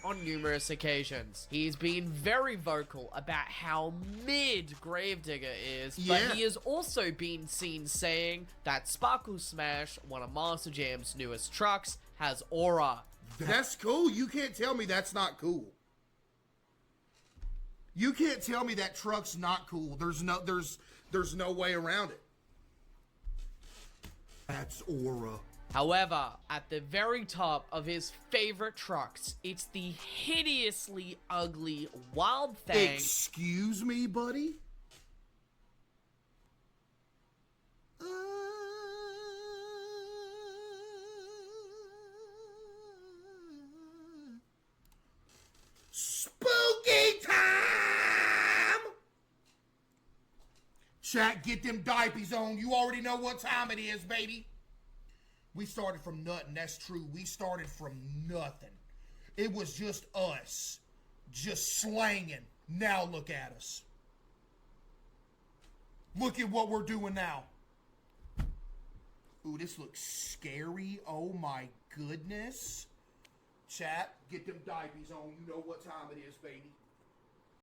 on numerous occasions. He's been very vocal about how mid Gravedigger is, but he has also been seen saying that Sparkle Smash, one of Master Jam's newest trucks, has aura. That's cool. You can't tell me that's not cool. You can't tell me that truck's not cool. There's no way around it. That's aura. However, at the very top of his favorite trucks, it's the hideously ugly Wild Thing. Excuse me, buddy? Spooky time! Chat, get them diapers on. You already know what time it is, baby. We started from nothing, that's true. We started from nothing. It was just us. Just slanging. Now look at us. Look at what we're doing now. Ooh, this looks scary. Oh my goodness. Chat, get them diapers on. You know what time it is, baby.